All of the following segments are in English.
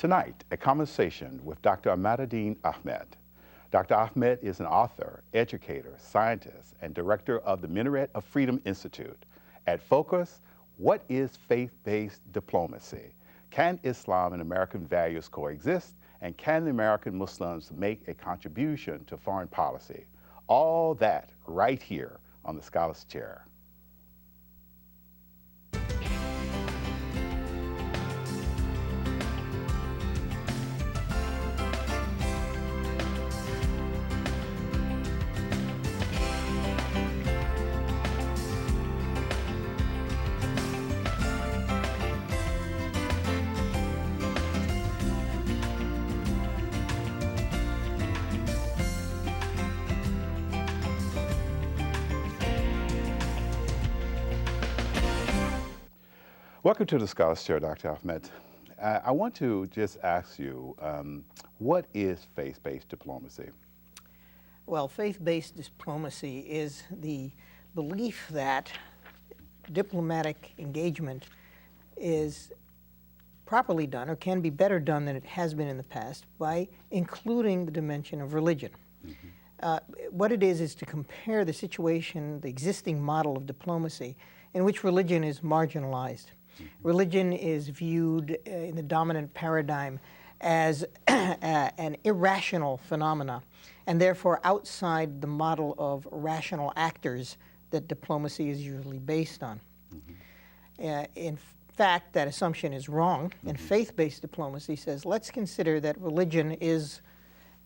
Tonight, a conversation with Dr. Ahmed. Dr. Ahmed is an author, educator, scientist, and director of the Minaret of Freedom Institute. At Focus, what is faith-based diplomacy? Can Islam and American values coexist? And can the American Muslims make a contribution to foreign policy? All that right here on the Scholar's Chair. Welcome to the Scholar's Chair, Dr. Ahmed. I want to just ask you, what is faith-based diplomacy? Well, faith-based diplomacy is the belief that diplomatic engagement is properly done, or can be better done than it has been in the past, by including the dimension of religion. What it is to compare the situation, the existing model of diplomacy, in which religion is marginalized. Religion is viewed in the dominant paradigm as an irrational phenomena, and therefore outside the model of rational actors that diplomacy is usually based on. In fact, that assumption is wrong, and faith-based diplomacy says, let's consider that religion is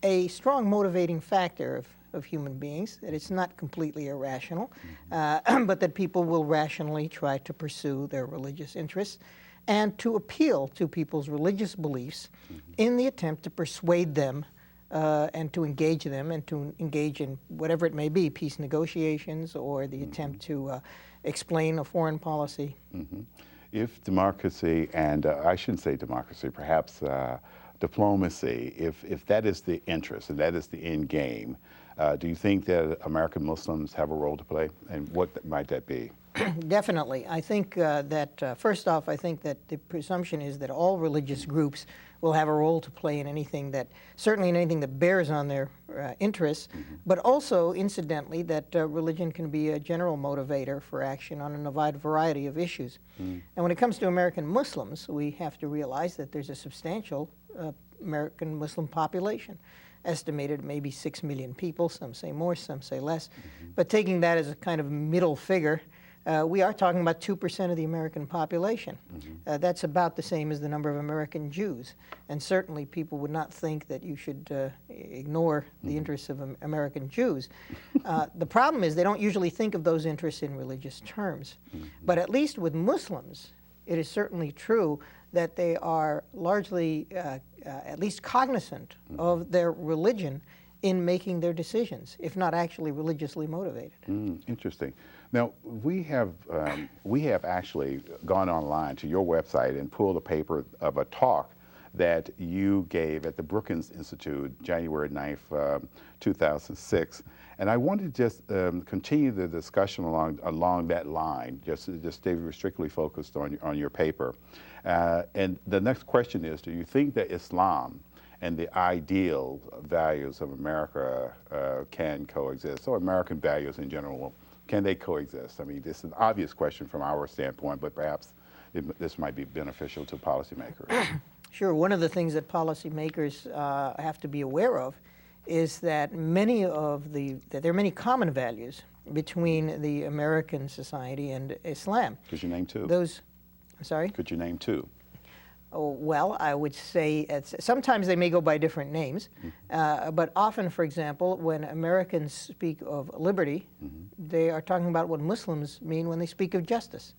a strong motivating factor of human beings, that it's not completely irrational, but that people will rationally try to pursue their religious interests and to appeal to people's religious beliefs in the attempt to persuade them and to engage them and to engage in whatever it may be, peace negotiations or the attempt to explain a foreign policy. If democracy, and I shouldn't say democracy, perhaps diplomacy, if that is the interest and that is the end game, do you think that American Muslims have a role to play, and what might that be? Definitely. I think that, first off, I think that the presumption is that all religious groups will have a role to play in anything that, certainly in anything that bears on their interests, but also, incidentally, that religion can be a general motivator for action on a wide variety of issues. And when it comes to American Muslims, we have to realize that there's a substantial American Muslim population, estimated maybe 6 million people. Some say more, some say less. But taking that as a kind of middle figure, we are talking about 2% of the American population. That's about the same as the number of American Jews. And certainly people would not think that you should ignore the interests of American Jews. The problem is they don't usually think of those interests in religious terms. But at least with Muslims, it is certainly true that they are largely at least cognizant of their religion in making their decisions, if not actually religiously motivated. Interesting. Now, we have actually gone online to your website and pulled a paper of a talk that you gave at the Brookings Institute, January 9th, 2006. And I wanted to just continue the discussion along that line, just stay strictly focused on your paper. And the next question is, do you think that Islam and the ideal values of America can coexist, or American values in general, can they coexist? I mean, this is an obvious question from our standpoint, but perhaps this might be beneficial to policymakers. Sure. One of the things that policymakers have to be aware of is that there are many common values between the American society and Islam. Could you name two? I'm sorry? Could you name two? Oh, well, I would say sometimes they may go by different names, but often, for example, when Americans speak of liberty, they are talking about what Muslims mean when they speak of justice.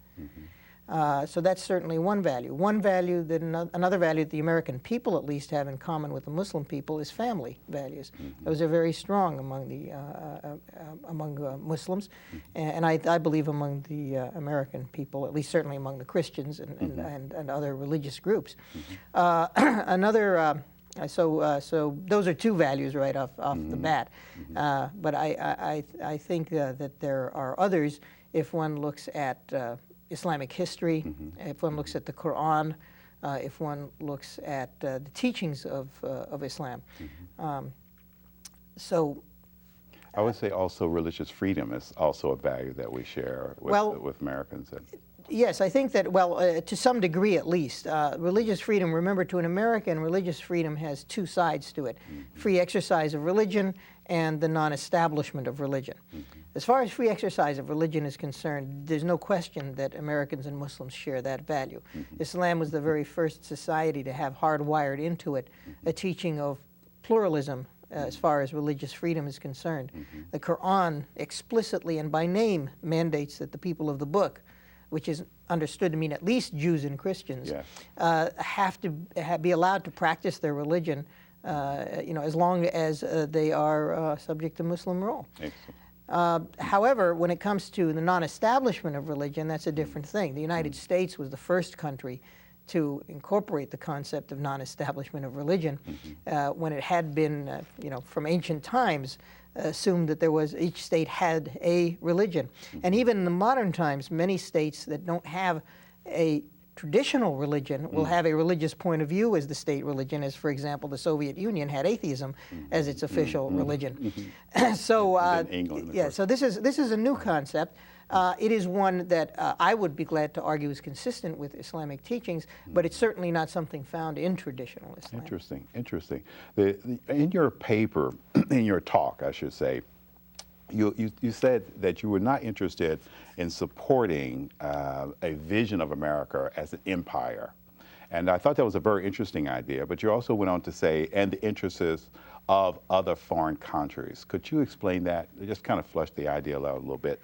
So that's certainly one value. One value that another value that the American people at least have in common with the Muslim people is family values. Those are very strong among the Muslims, and I believe among the American people, at least certainly among the Christians and other religious groups. So those are two values right off the bat. But I think that there are others if one looks at Islamic history, if one looks at the Quran, if one looks at the teachings of Islam. So I would say also religious freedom is also a value that we share with Americans. yes, I think that, well, to some degree at least, religious freedom, remember, to an American, religious freedom has two sides to it. Free exercise of religion and the non-establishment of religion. As far as free exercise of religion is concerned, there's no question that Americans and Muslims share that value. Islam was the very first society to have hardwired into it a teaching of pluralism as far as religious freedom is concerned. The Quran explicitly and by name mandates that the people of the book, which is understood to mean at least Jews and Christians, have to be allowed to practice their religion, as long as they are subject to Muslim rule. However, when it comes to the non-establishment of religion, that's a different thing. The United States was the first country to incorporate the concept of non-establishment of religion when it had been, from ancient times, assumed that each state had a religion. And even in the modern times, many states that don't have a traditional religion will have a religious point of view as the state religion, as, for example, the Soviet Union had atheism as its official religion. So, so this is a new concept. It is one that I would be glad to argue is consistent with Islamic teachings, but it's certainly not something found in traditional Islam. Interesting, interesting. In your paper, in your talk, I should say, you said that you were not interested in supporting a vision of America as an empire. And I thought that was a very interesting idea, but you also went on to say, and the interests of other foreign countries. Could you explain that? Just kind of flush the idea out a little bit.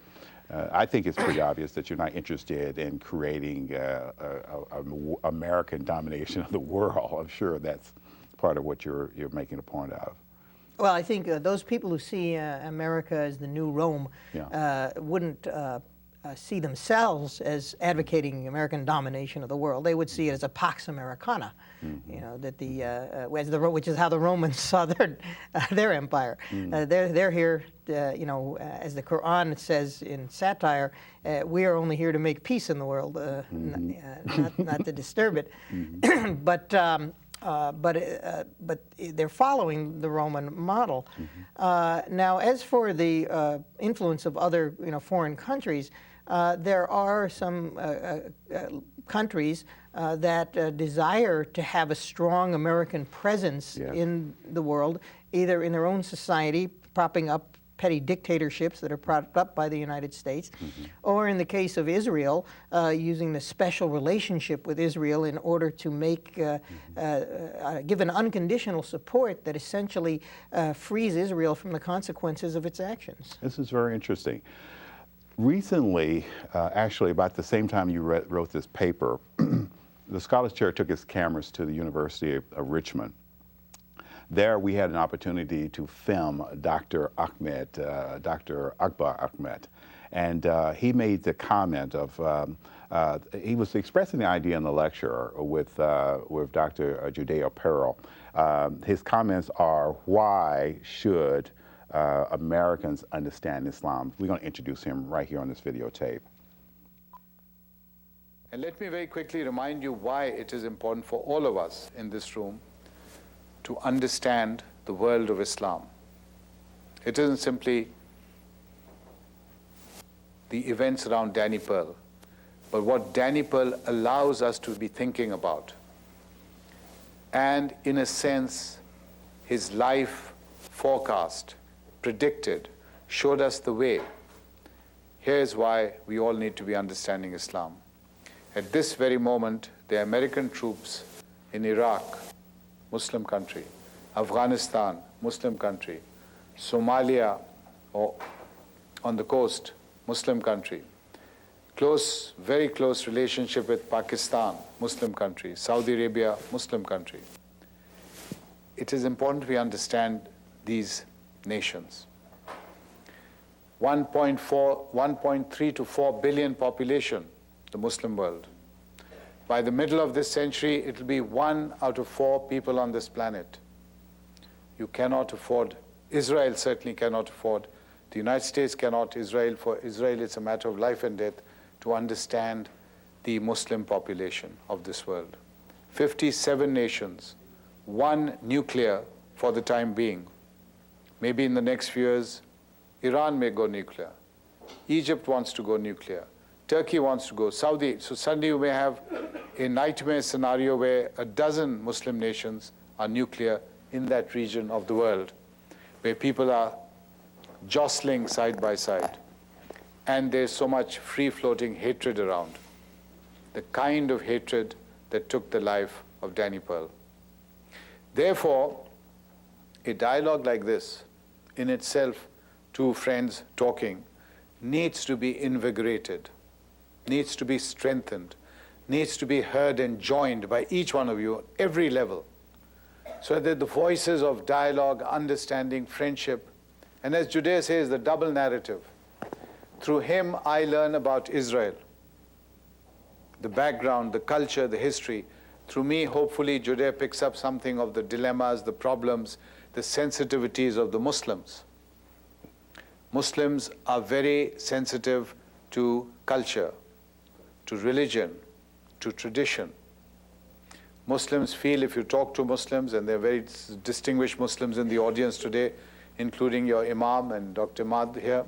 I think it's pretty obvious that you're not interested in creating American domination of the world. I'm sure that's part of what you're making a point of. Well, I think those people who see America as the new Rome wouldn't see themselves as advocating American domination of the world. They would see it as a Pax Americana, that which is how the Romans saw their empire. They're here, as the Quran says in satire, we are only here to make peace in the world, not to disturb it. But they're following the Roman model. Now, as for the influence of other foreign countries, there are some countries that desire to have a strong American presence in the world, either in their own society, propping up petty dictatorships that are propped up by the United States, or in the case of Israel, using the special relationship with Israel in order to give an unconditional support that essentially frees Israel from the consequences of its actions. This is very interesting. Recently, actually about the same time you wrote this paper, the Scholars Chair took his cameras to the University of Richmond. There we had an opportunity to film Dr. Ahmed, Dr. Akbar Ahmed, and he made the comment of, he was expressing the idea in the lecture with Dr. Judeo Peril. His comments are, why should Americans understand Islam? We're going to introduce him right here on this videotape. And let me very quickly remind you why it is important for all of us in this room to understand the world of Islam. It isn't simply the events around Danny Pearl, but what Danny Pearl allows us to be thinking about. And in a sense, his life forecast, predicted, showed us the way. Here's why we all need to be understanding Islam. At this very moment, the American troops in Iraq, Muslim country, Afghanistan, Muslim country, Somalia, or on the coast, Muslim country, very close relationship with Pakistan, Muslim country, Saudi Arabia, Muslim country. It is important we understand these nations. 1.3 to 4 billion population, the Muslim world. By the middle of this century, it will be 1 out of 4 people on this planet. You cannot afford, Israel certainly cannot afford, the United States cannot, for Israel it's a matter of life and death to understand the Muslim population of this world. 57 nations, one nuclear for the time being. Maybe in the next few years, Iran may go nuclear. Egypt wants to go nuclear. Turkey wants to go. Saudi. So suddenly you may have a nightmare scenario where a dozen Muslim nations are nuclear in that region of the world, where people are jostling side by side. And there's so much free-floating hatred around. The kind of hatred that took the life of Danny Pearl. Therefore, a dialogue like this, in itself, two friends talking, needs to be invigorated, needs to be strengthened, needs to be heard and joined by each one of you at every level, so that the voices of dialogue, understanding, friendship, and as Judea says, the double narrative. Through him, I learn about Israel, the background, the culture, the history. Through me, hopefully, Judea picks up something of the dilemmas, the problems, the sensitivities of the Muslims. Muslims are very sensitive to culture, to religion, to tradition. Muslims feel, if you talk to Muslims, and there are very distinguished Muslims in the audience today, including your Imam and Dr. Imad here,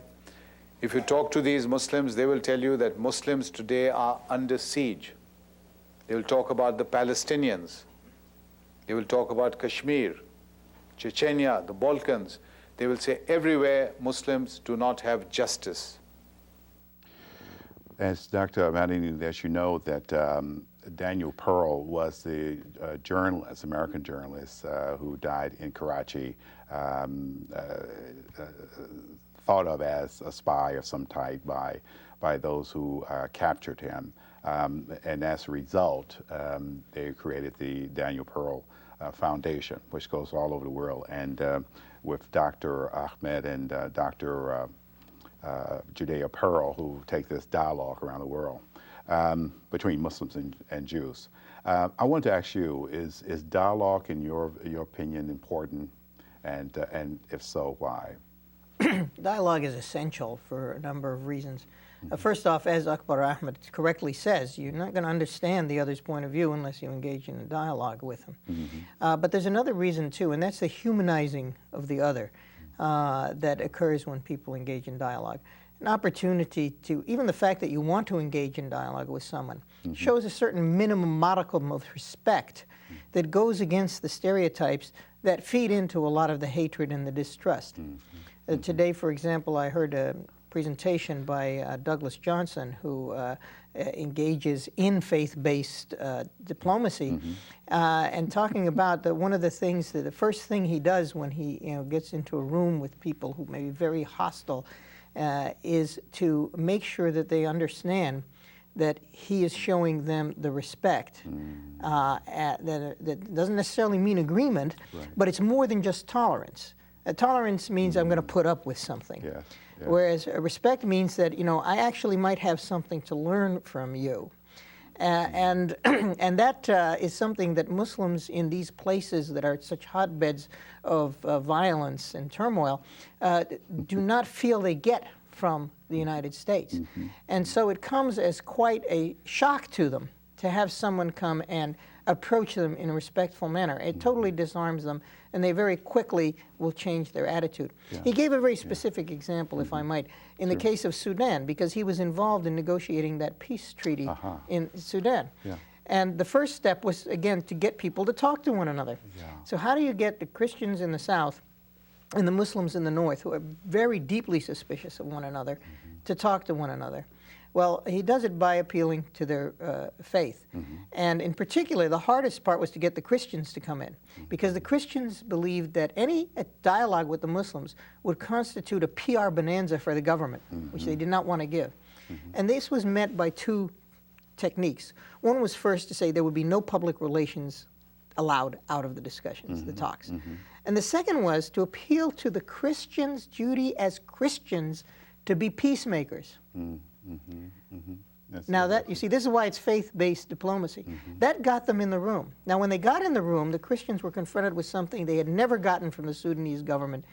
if you talk to these Muslims, they will tell you that Muslims today are under siege. They will talk about the Palestinians. They will talk about Kashmir, Chechnya, the Balkans. They will say everywhere Muslims do not have justice. As Dr. Ahmed, as you know, that Daniel Pearl was the journalist, American journalist, who died in Karachi, thought of as a spy of some type by those who captured him. And as a result, they created the Daniel Pearl Foundation, which goes all over the world. And with Dr. Ahmed and Dr. Judea Pearl, who take this dialogue around the world between Muslims and Jews. I want to ask you, is dialogue, in your opinion, important? And if so, why? Dialogue is essential for a number of reasons. First off, as Akbar Ahmed correctly says, you're not going to understand the other's point of view unless you engage in a dialogue with them. Mm-hmm. But there's another reason too, and that's the humanizing of the other that occurs when people engage in dialogue. An opportunity to, even the fact that you want to engage in dialogue with someone, mm-hmm. shows a certain minimum modicum of respect that goes against the stereotypes that feed into a lot of the hatred and the distrust. Mm-hmm. Today, for example, I heard a presentation by Douglas Johnson, who engages in faith-based diplomacy, mm-hmm. And talking about that one of the things, that the first thing he does when he gets into a room with people who may be very hostile is to make sure that they understand that he is showing them the respect. That doesn't necessarily mean agreement, right. But it's more than just tolerance. Tolerance means I'm going to put up with something. Yes, yes. Whereas respect means that, I actually might have something to learn from you. And that is something that Muslims in these places that are such hotbeds of violence and turmoil do not feel they get from the United States. Mm-hmm. And so it comes as quite a shock to them to have someone come and approach them in a respectful manner. It totally disarms them, and they very quickly will change their attitude. Yeah. He gave a very specific example, if I might, in the case of Sudan, because he was involved in negotiating that peace treaty in Sudan. Yeah. And the first step was, again, to get people to talk to one another. Yeah. So how do you get the Christians in the South and the Muslims in the North, who are very deeply suspicious of one another, to talk to one another? Well, he does it by appealing to their faith. Mm-hmm. And in particular, the hardest part was to get the Christians to come in, because the Christians believed that any dialogue with the Muslims would constitute a PR bonanza for the government, mm-hmm. which they did not want to give. Mm-hmm. And this was met by two techniques. One was first to say there would be no public relations allowed out of the discussions, mm-hmm. the talks. Mm-hmm. And the second was to appeal to the Christians, Judy as Christians, to be peacemakers. Mm-hmm. Mm-hmm. Mm-hmm. Now that, you see, this is why it's faith-based diplomacy. Mm-hmm. That got them in the room. Now when they got in the room, the Christians were confronted with something they had never gotten from the Sudanese government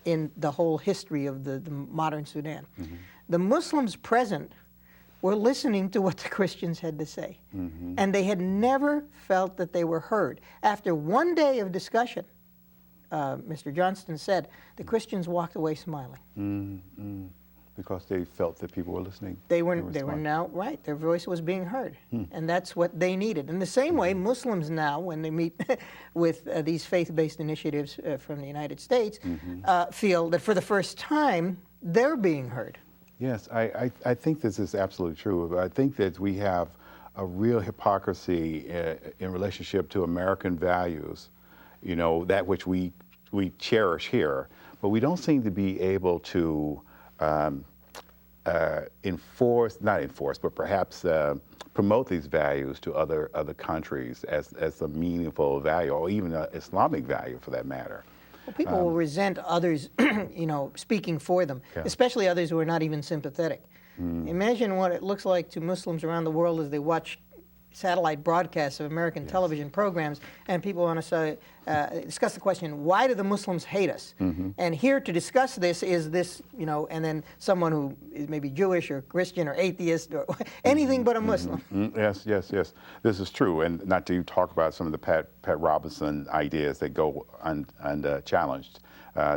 in the whole history of the modern Sudan. Mm-hmm. The Muslims present were listening to what the Christians had to say. And they had never felt that they were heard. After one day of discussion, Mr. Johnston said, the Christians walked away smiling. Because they felt that people were listening. They were now, right, their voice was being heard. And that's what they needed. In the same way, Muslims now, when they meet with these faith-based initiatives from the United States, feel that for the first time, they're being heard. Yes, I think this is absolutely true. I think that we have a real hypocrisy in relationship to American values, you know, that which we cherish here, but we don't seem to be able to not enforce, but perhaps promote these values to other countries as a meaningful value, or even an Islamic value for that matter. Well, people will resent others, you know, speaking for them, especially others who are not even sympathetic. Imagine what it looks like to Muslims around the world as they watch satellite broadcasts of American television programs, and people want to say, discuss the question, why do the Muslims hate us? And here to discuss this is this, you know, and then someone who is maybe Jewish or Christian or atheist or anything but a Muslim. Yes. This is true, and not to talk about some of the Pat Robinson ideas that go unchallenged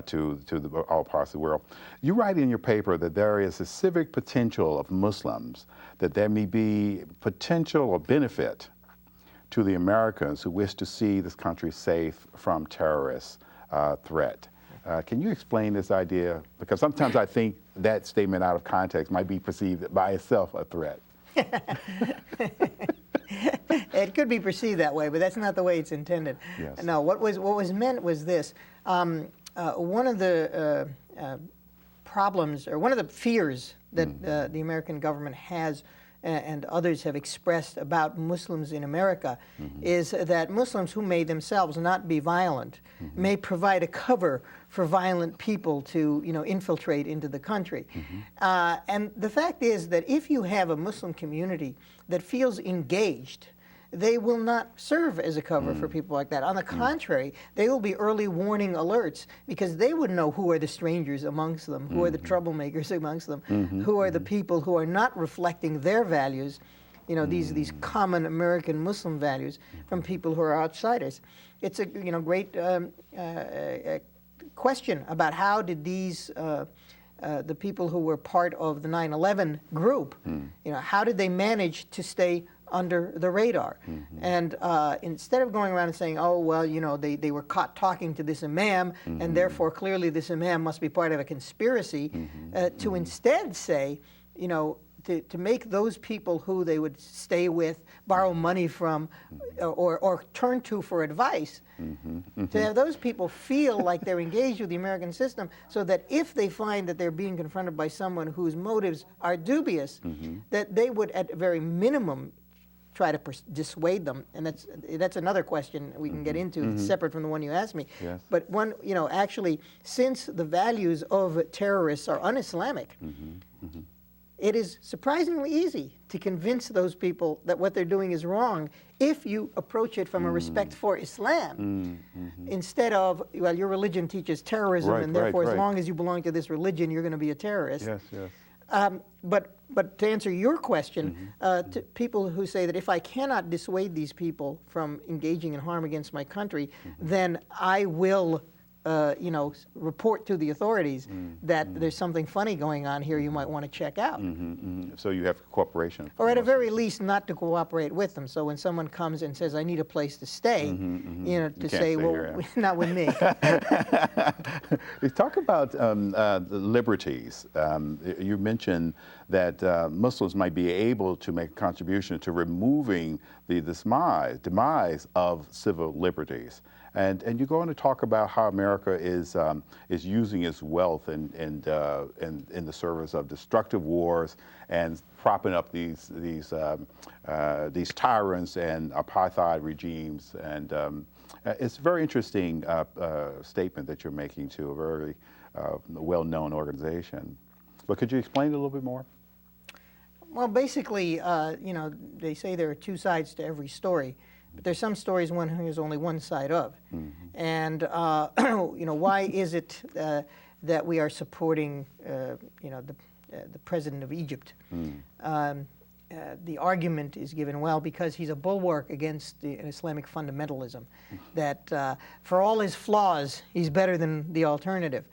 to all parts of the world. You write in your paper that there is a civic potential of Muslims, that there may be potential or benefit to the Americans who wish to see this country safe from terrorist threat. Can you explain this idea? Because sometimes I think that statement out of context might be perceived by itself a threat. It could be perceived that way, but that's not the way it's intended. Yes. No, what was meant was this. One of the problems, or one of the fears that the American government has and others have expressed about Muslims in America is that Muslims who may themselves not be violent may provide a cover for violent people to, you know, infiltrate into the country. And the fact is that if you have a Muslim community that feels engaged, they will not serve as a cover for people like that. On the contrary, they will be early warning alerts, because they would know who are the strangers amongst them, who are the troublemakers amongst them, who are the people who are not reflecting their values, you know, these common American Muslim values, from people who are outsiders. It's a, you know, great question about how did these the people who were part of the 9/11 group, you know, how did they manage to stay under the radar? And instead of going around and saying, oh, well, you know, they were caught talking to this imam, and therefore clearly this imam must be part of a conspiracy, to instead say, you know, to make those people who they would stay with, borrow money from, or turn to for advice, to have those people feel like they're engaged with the American system, so that if they find that they're being confronted by someone whose motives are dubious, that they would at a very minimum try to dissuade them. And that's another question we can get into, separate from the one you asked me. Yes. But one, you know, actually, since the values of terrorists are un-Islamic, it is surprisingly easy to convince those people that what they're doing is wrong if you approach it from a respect for Islam, instead of, well, your religion teaches terrorism, and therefore as long as you belong to this religion, you're going to be a terrorist. But to answer your question, to people who say that if I cannot dissuade these people from engaging in harm against my country, then I will, you know, report to the authorities that there's something funny going on here you might want to check out. So you have cooperation. Or at a very least, not to cooperate with them. So when someone comes and says, I need a place to stay, you know, to say, well, not with me. Let's talk about the liberties. You mentioned that Muslims might be able to make a contribution to removing the demise of civil liberties. And you go on to talk about how America is using its wealth in the service of destructive wars and propping up these tyrants and apartheid regimes. And it's a very interesting statement that you're making to a very well-known organization. But could you explain it a little bit more? Well, basically, you know, they say there are two sides to every story. But there's some stories one there's only one side of. And, you know, why is it that we are supporting, you know, the president of Egypt. The argument is given, well, because he's a bulwark against the Islamic fundamentalism, that for all his flaws, he's better than the alternative.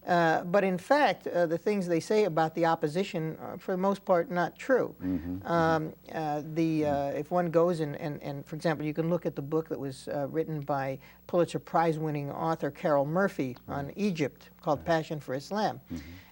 But in fact, the things they say about the opposition are, for the most part, not true. If one goes and, for example, you can look at the book that was written by Pulitzer Prize-winning author Carol Murphy on Egypt, called Passion for Islam.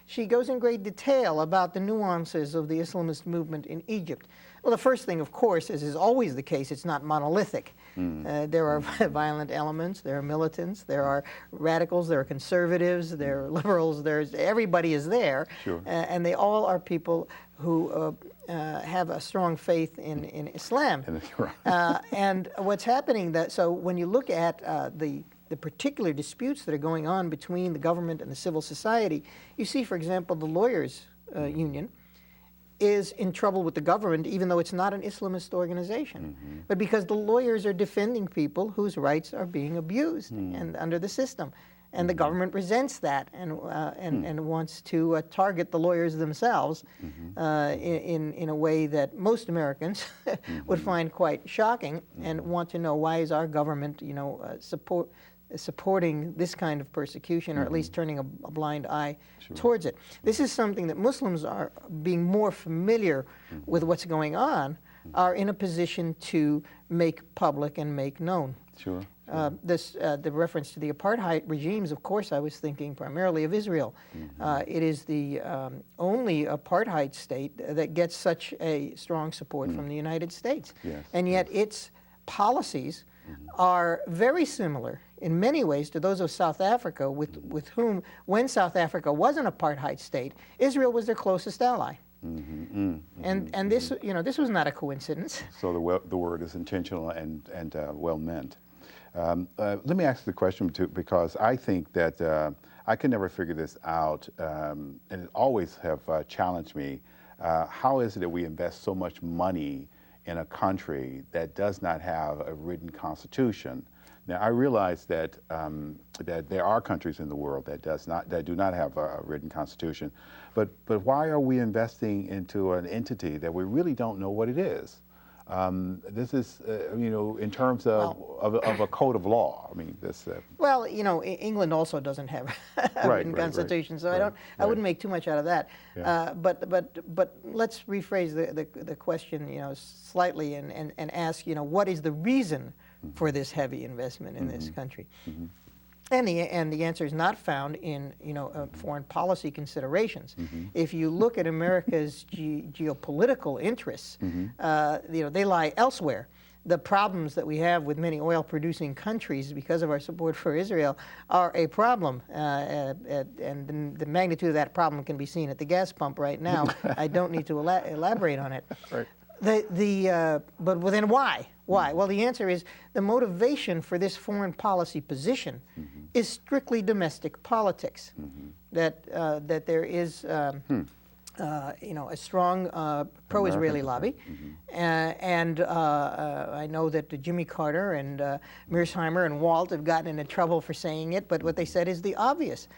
She goes in great detail about the nuances of the Islamist movement in Egypt. Well, the first thing, of course, as is always the case, it's not monolithic. There are violent elements, there are militants, there are radicals, there are conservatives, there are liberals, everybody is there. Sure. And they all are people who have a strong faith in Islam. And what's happening, so when you look at the particular disputes that are going on between the government and the civil society, you see, for example, the lawyers' union is in trouble with the government, even though it's not an Islamist organization, but because the lawyers are defending people whose rights are being abused and under the system. And the government resents that and wants to target the lawyers themselves in a way that most Americans would find quite shocking and want to know, why is our government, supporting this kind of persecution, or at least turning a blind eye towards it. This is something that Muslims are, being more familiar with what's going on, are in a position to make public and make known. Sure. The reference to the apartheid regimes, of course, I was thinking primarily of Israel. It is the only apartheid state that gets such a strong support from the United States. Yes. And yet its policies are very similar in many ways to those of South Africa, with whom, when South Africa was an apartheid state, Israel was their closest ally. And this, this was not a coincidence. So the word is intentional and well meant. Let me ask the question too, because I think that I can never figure this out, and it always have challenged me. How is it that we invest so much money in a country that does not have a written constitution? Now, I realize that that there are countries in the world that do not have a written constitution, but why are we investing into an entity that we really don't know what it is? This is, in terms of a code of law. I mean, this. Well, England also doesn't have a written constitution, so I wouldn't make too much out of that. Yeah. But let's rephrase the question, slightly and ask, what is the reason for this heavy investment in this country? And the answer is not found in foreign policy considerations. If you look at America's geopolitical interests, they lie elsewhere. The problems that we have with many oil-producing countries because of our support for Israel are a problem, and the magnitude of that problem can be seen at the gas pump right now. I don't need to elaborate on it. Right. But then why? Why? Well, the answer is the motivation for this foreign policy position is strictly domestic politics. That there is a strong pro-Israeli lobby, and I know that Jimmy Carter and Mearsheimer and Walt have gotten into trouble for saying it, but what they said is the obvious.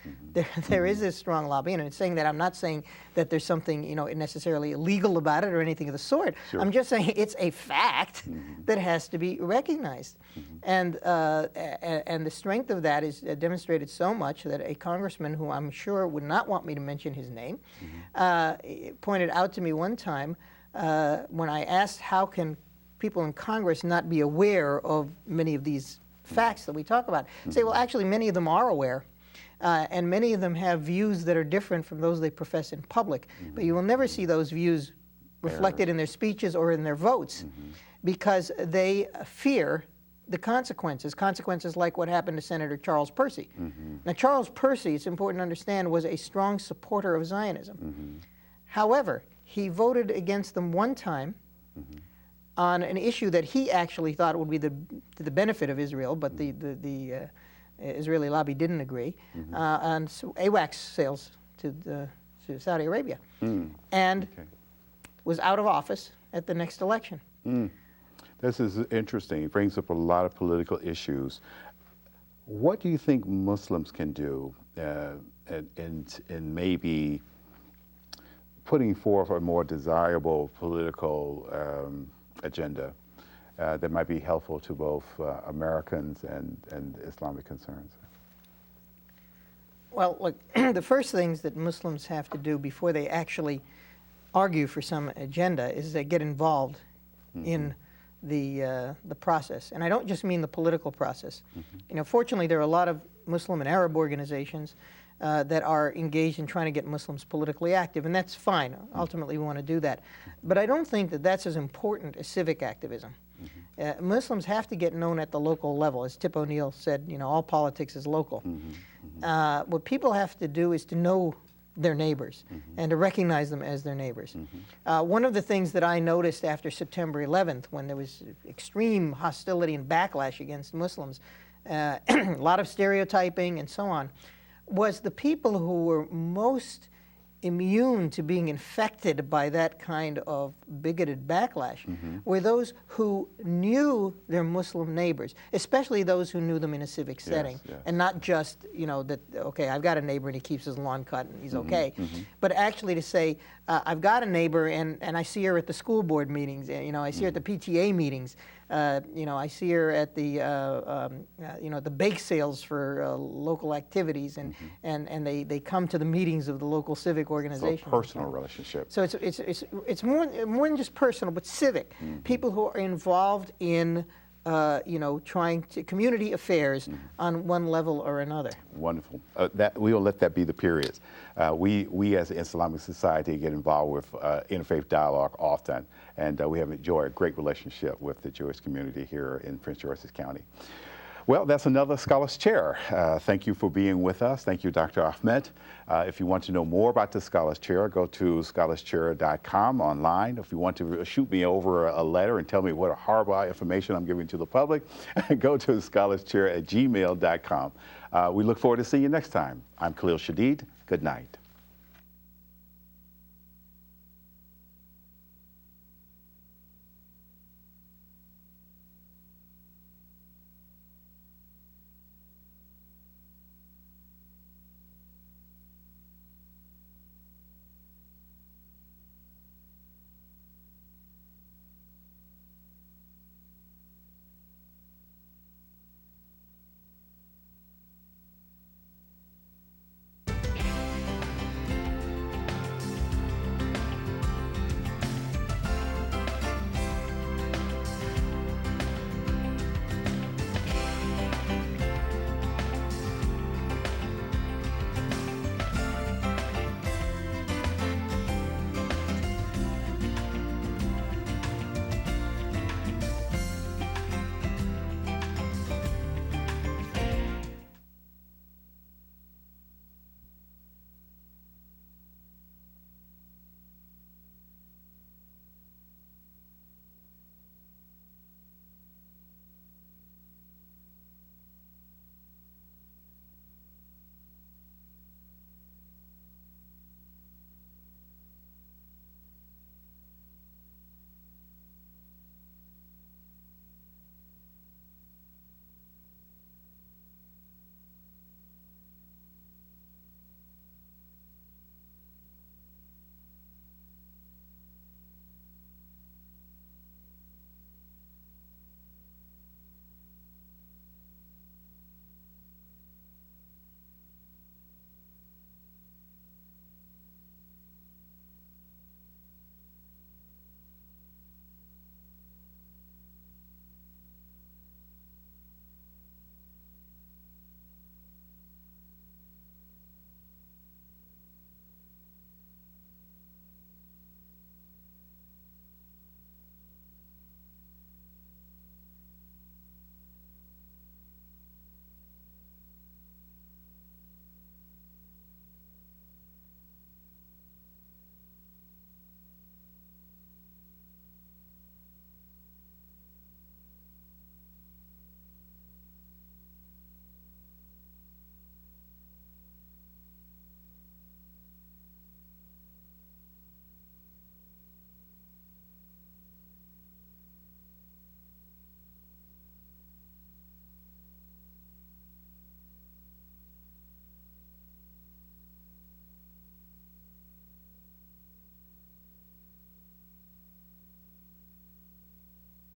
There is this strong lobby, and in saying that, I'm not saying that there's something necessarily illegal about it or anything of the sort. Sure. I'm just saying it's a fact that has to be recognized, and the strength of that is demonstrated so much that a congressman, who I'm sure would not want me to mention his name, pointed out to me one time when I asked, how can people in Congress not be aware of many of these facts that we talk about? Say, well, actually, many of them are aware, and many of them have views that are different from those they profess in public, but you will never see those views reflected in their speeches or in their votes, because they fear the consequences like what happened to Senator Charles Percy. Now, Charles Percy, it's important to understand, was a strong supporter of Zionism. However, he voted against them one time on an issue that he actually thought would be to the benefit of Israel, but the Israeli lobby didn't agree, on AWACS sales to Saudi Arabia, and was out of office at the next election. This is interesting. It brings up a lot of political issues. What do you think Muslims can do in maybe putting forth a more desirable political agenda that might be helpful to both Americans and Islamic concerns? Well, look, the first things that Muslims have to do before they actually argue for some agenda is they get involved in the process. And I don't just mean the political process. You know, fortunately, there are a lot of Muslim and Arab organizations that are engaged in trying to get Muslims politically active, and that's fine. Ultimately, we want to do that. But I don't think that that's as important as civic activism. Muslims have to get known at the local level. As Tip O'Neill said, you know, all politics is local. What people have to do is to know their neighbors and to recognize them as their neighbors. One of the things that I noticed after September 11th, when there was extreme hostility and backlash against Muslims, a lot of stereotyping and so on, was the people who were most immune to being infected by that kind of bigoted backlash were those who knew their Muslim neighbors, especially those who knew them in a civic setting, and not just, you know, that, okay, I've got a neighbor and he keeps his lawn cut and he's okay, but actually to say, I've got a neighbor and I see her at the school board meetings, you know, I see her at the PTA meetings, you know, I see her at the, you know, the bake sales for local activities, and they come to the meetings of the local civic organization. So personal relationship. So it's more than just personal, but civic. People who are involved in, you know, trying to community affairs on one level or another. Wonderful. That we will let that be the periods. We as an Islamic society get involved with interfaith dialogue often, and we have enjoyed a great relationship with the Jewish community here in Prince George's County. Well, that's another Scholars Chair. Thank you for being with us. Thank you, Dr. Ahmed. If you want to know more about the Scholars Chair, go to scholarschair.com online. If you want to shoot me over a letter and tell me what horrible information I'm giving to the public, go to scholarschair@gmail.com. We look forward to seeing you next time. I'm Khalil Shadid. Good night.